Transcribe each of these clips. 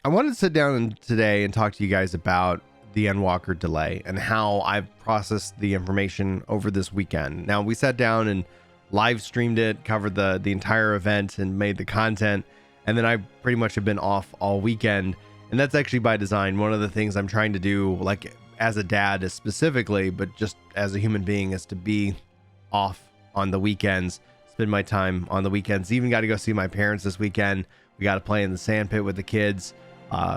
I wanted to sit down today and talk to you guys about the Endwalker delay and how I've processed the information over this weekend. Now, we sat down and live streamed it, covered the entire event and made the content, and then I pretty much have been off all weekend, and that's actually by design. One of the things I'm trying to do, like as a dad is specifically, but just as a human being, is to be off on the weekends, spend my time on the weekends. Even got to go see my parents this weekend. We got to play in the sand pit with the kids.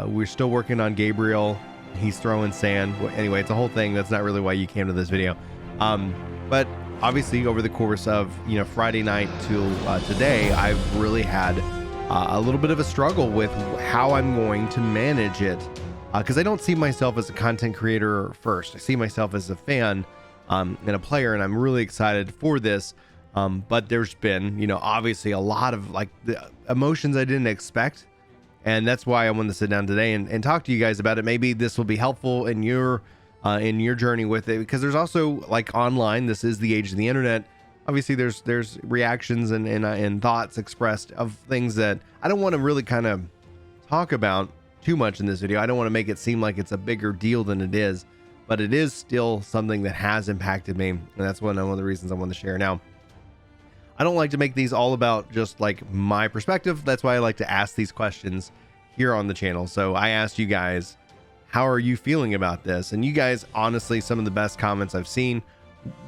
We're still working on Gabriel. He's throwing sand. Anyway, it's a whole thing. That's not really why you came to this video. But obviously over the course of, Friday night to today, I've really had a little bit of a struggle with how I'm going to manage it. Because I don't see myself as a content creator first. I see myself as a fan and a player, and I'm really excited for this. But there's been, obviously a lot of the emotions I didn't expect. And that's why I wanted to sit down today and talk to you guys about it. Maybe this will be helpful in your journey with it, because there's also online. This is the age of the internet. Obviously, there's reactions and thoughts expressed of things that I don't want to really kind of talk about too much in this video. I don't want to make it seem like it's a bigger deal than it is, but it is still something that has impacted me, and that's one of the reasons I want to share now. I don't like to make these all about just my perspective. That's why I like to ask these questions here on the channel. So I asked you guys, how are you feeling about this? And you guys, honestly, some of the best comments I've seen.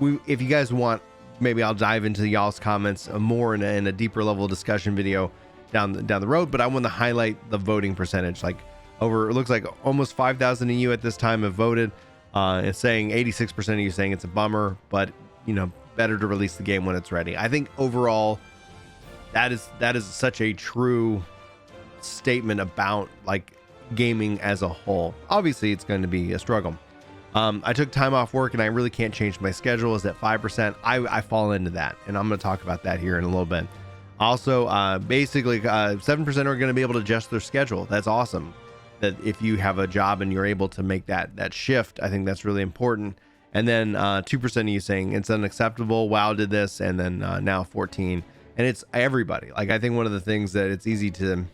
If you guys want, maybe I'll dive into y'all's comments more in a deeper level discussion video down the road. But I want to highlight the voting percentage. It looks like almost 5,000 of you at this time have voted. It's saying 86% of you saying it's a bummer, but better to release the game when it's ready. I think overall that is such a true statement about gaming as a whole. Obviously it's going to be a struggle. I took time off work and I really can't change my schedule. Is at 5%. I fall into that, and I'm going to talk about that here in a little bit. Also, basically 7% are going to be able to adjust their schedule. That's awesome. That if you have a job and you're able to make that shift, I think that's really important. And then 2% of you saying it's unacceptable. WoW did this, and then now 14, and it's everybody. I think one of the things that it's easy to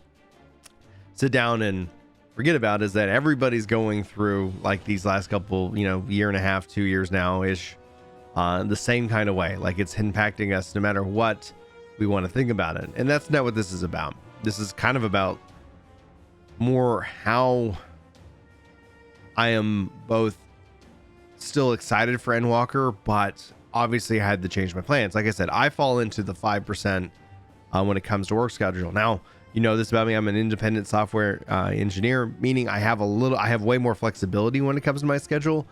sit down and forget about is that everybody's going through these last couple, year and a half, 2 years now ish, the same kind of way. It's impacting us no matter what we want to think about it. And that's not what this is about. This is kind of about more how I am both still excited for Endwalker, but obviously I had to change my plans. Like I said, I fall into the 5% when it comes to work schedule. Now, this about me. I'm an independent software engineer, meaning I have way more flexibility when it comes to my schedule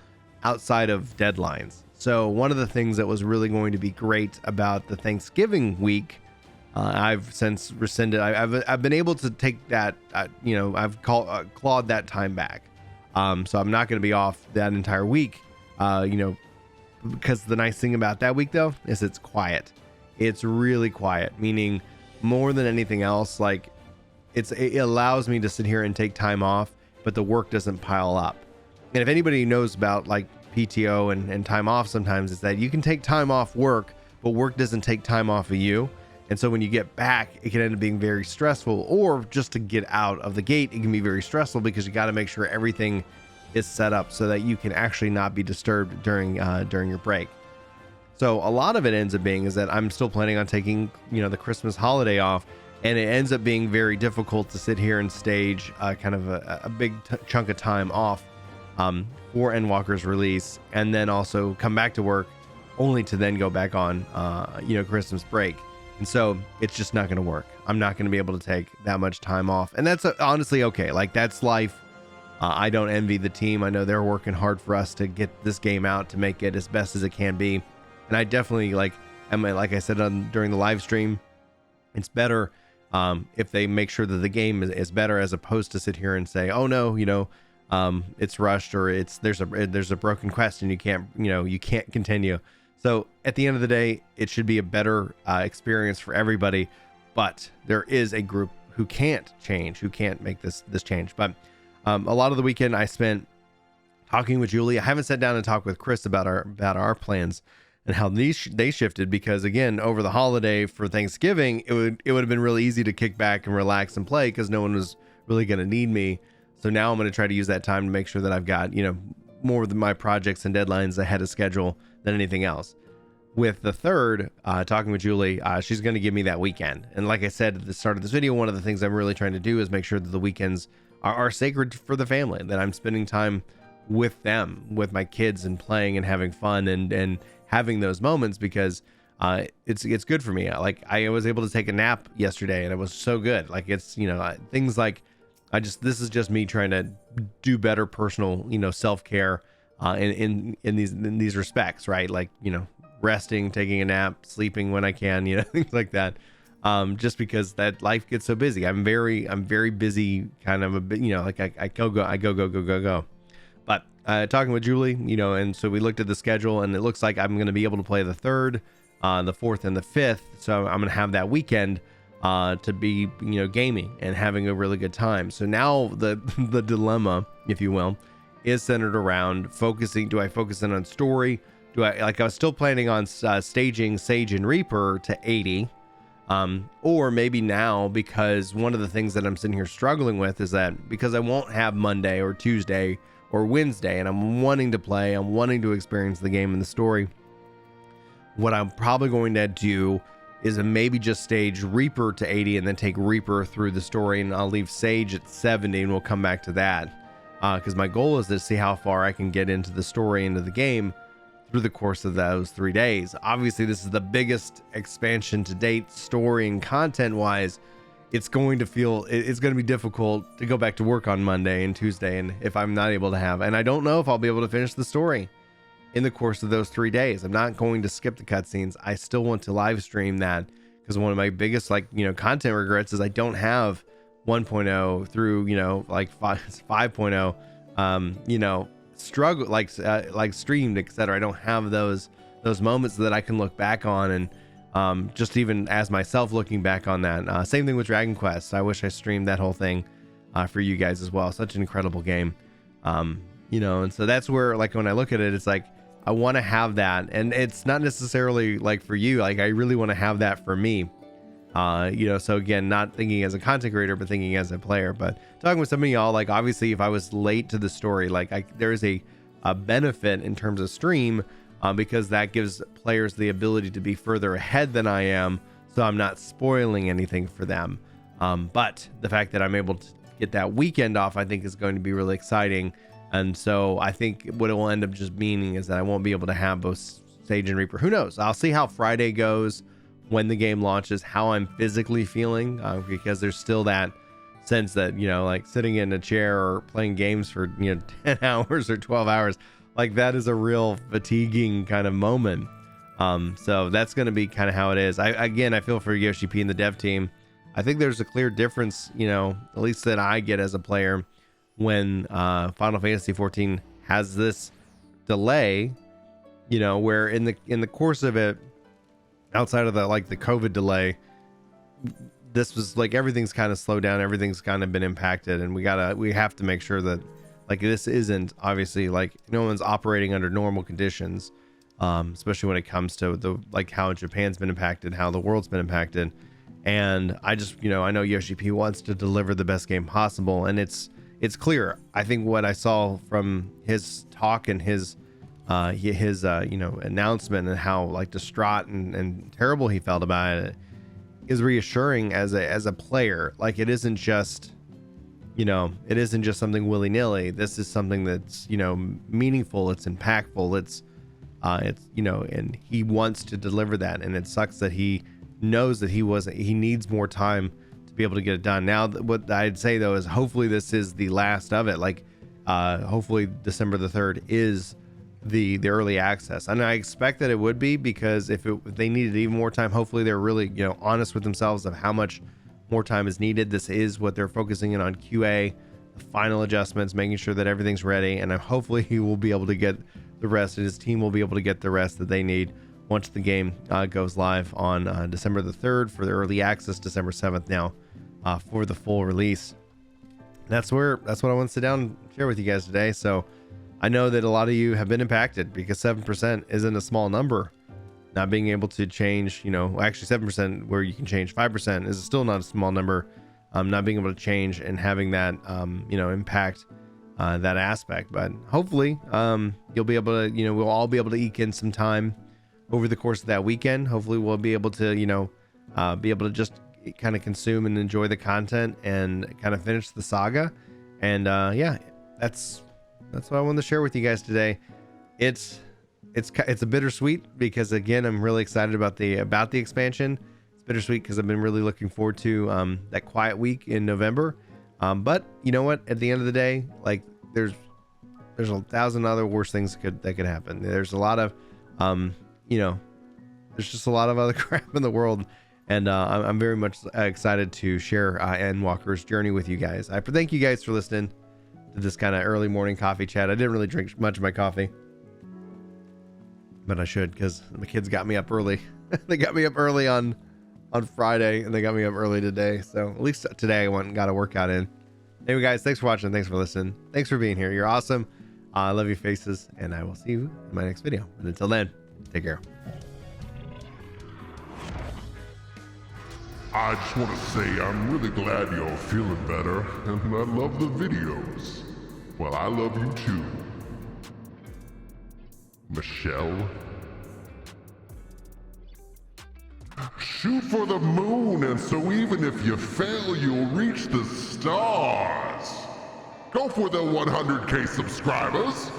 outside of deadlines. So one of the things that was really going to be great about the Thanksgiving week, I've since rescinded. I've been able to take that, I've clawed that time back. So I'm not going to be off that entire week. Because the nice thing about that week though is it's quiet. It's really quiet, meaning more than anything else, it allows me to sit here and take time off, but the work doesn't pile up. And if anybody knows about PTO and time off, sometimes it's that you can take time off work, but work doesn't take time off of you. And so when you get back, it can end up being very stressful, or just to get out of the gate, it can be very stressful because you got to make sure everything is set up so that you can actually not be disturbed during your break. So a lot of it ends up being is that I'm still planning on taking, the Christmas holiday off, and it ends up being very difficult to sit here and stage kind of a big chunk of time off for Endwalker's release, and then also come back to work only to then go back on, Christmas break. And so it's just not going to work. I'm not going to be able to take that much time off. And that's honestly okay. that's life. I don't envy the team. I know they're working hard for us to get this game out, to make it as best as it can be. And I definitely like I said during the live stream, it's better if they make sure that the game is better, as opposed to sit here and say, oh no, it's rushed, or there's a broken quest and you can't continue. So at the end of the day, it should be a better experience for everybody. But there is a group who can't make this change. But a lot of the weekend I spent talking with Julie. I haven't sat down and talked with Chris about our plans and how they shifted, because again, over the holiday for Thanksgiving, it would have been really easy to kick back and relax and play because no one was really going to need me. So now I'm going to try to use that time to make sure that I've got, more of my projects and deadlines ahead of schedule than anything else. With the third, talking with Julie, she's going to give me that weekend. And like I said at the start of this video, one of the things I'm really trying to do is make sure that the weekends are sacred for the family, that I'm spending time with them, with my kids, and playing and having fun and having those moments, because it's good for me. Like, I was able to take a nap yesterday and it was so good. Like, it's, things like, this is just me trying to do better personal, self-care in these respects, right? Like, resting, taking a nap, sleeping when I can, things like that. Just because that life gets so busy. I'm very busy, kind of a bit, like I go. But talking with Julie, and so we looked at the schedule, and it looks like I'm going to be able to play the 3rd, the 4th, and the 5th. So I'm going to have that weekend to be, gaming and having a really good time. So now the dilemma, if you will, is centered around focusing. Do I focus in on story? I was still planning on staging Sage and Reaper to 80, or maybe now, because one of the things that I'm sitting here struggling with is that because I won't have Monday or Tuesday or Wednesday, and I'm wanting to play, I'm wanting to experience the game and the story, what I'm probably going to do is maybe just stage Reaper to 80 and then take Reaper through the story, and I'll leave Sage at 70, and we'll come back to that, because my goal is to see how far I can get into the story, into the game, through the course of those 3 days. Obviously, this is the biggest expansion to date, story and content wise. It's going to be difficult to go back to work on Monday and Tuesday, and if I'm not able to and I don't know if I'll be able to finish the story in the course of those 3 days. I'm not going to skip the cutscenes. I still want to live stream that, because one of my biggest content regrets is I don't have 1.0 through 5.0 struggle like streamed, etc. I don't have those moments that I can look back on, and just even as myself looking back on that. Same thing with Dragon Quest. I wish I streamed that whole thing for you guys as well. Such an incredible game. And so that's where, like, when I look at it, it's like I want to have that, and it's not necessarily like for you, like I really want to have that for me. So again, not thinking as a content creator, but thinking as a player. But talking with some of y'all, like, obviously if I was late to the story, like there is a benefit in terms of stream, because that gives players the ability to be further ahead than I am, so I'm not spoiling anything for them. But the fact that I'm able to get that weekend off, I think is going to be really exciting. And so I think what it will end up just meaning is that I won't be able to have both Sage and Reaper. Who knows? I'll see how Friday goes when the game launches, how I'm physically feeling, because there's still that sense that, like sitting in a chair or playing games for, 10 hours or 12 hours, like that is a real fatiguing kind of moment. So that's going to be kind of how it is. I feel for Yoshi-P and the dev team. I think there's a clear difference, at least that I get as a player, when Final Fantasy XIV has this delay, where in the course of it, outside of the COVID delay, this was like everything's kind of slowed down, everything's kind of been impacted, and we have to make sure that this isn't obviously no one's operating under normal conditions, especially when it comes to the how Japan's been impacted, how the world's been impacted. And I just I know Yoshi-P wants to deliver the best game possible, and it's clear. I think what I saw from his talk and his announcement, and how distraught and terrible he felt about it, is reassuring as a player. It isn't just something willy-nilly. This is something that's meaningful, it's impactful, it's and he wants to deliver that. And it sucks that he knows that he needs more time to be able to get it done. Now, what I'd say though is hopefully this is the last of it. Hopefully December the 3rd is the early access, and I expect that it would be, because if they needed even more time, hopefully they're really honest with themselves of how much more time is needed. This is what they're focusing in on, QA, the final adjustments, making sure that everything's ready, and hopefully he will be able to get the rest, and his team will be able to get the rest that they need once the game goes live on December the 3rd for the early access, December 7th now for the full release. That's what I want to sit down and share with you guys today. So I know that a lot of you have been impacted, because 7% isn't a small number. Not being able to change, actually 7% where you can change 5% is still not a small number. not being able to change and having that impact that aspect. But hopefully you'll be able to, we'll all be able to eke in some time over the course of that weekend. Hopefully we'll be able to be able to just kind of consume and enjoy the content and kind of finish the saga. And yeah, that's what I wanted to share with you guys today. It's a bittersweet because, again, I'm really excited about the expansion. It's bittersweet because I've been really looking forward to that quiet week in November. But you know what? At the end of the day, like there's 1,000 other worse things that could happen. There's a lot of there's just a lot of other crap in the world, and I'm very much excited to share Endwalker's journey with you guys. I thank you guys for listening to this kind of early morning coffee chat. I didn't really drink much of my coffee, but I should, because my kids got me up early. They got me up early on Friday, and they got me up early today. So at least today I went and got a workout in. Anyway, guys, thanks for watching. Thanks for listening. Thanks for being here. You're awesome. I love your faces, and I will see you in my next video. And until then, take care. I just want to say I'm really glad you're feeling better, and I love the videos. Well, I love you too. Michelle? Shoot for the moon, and so even if you fail, you'll reach the stars. Go for the 100K subscribers.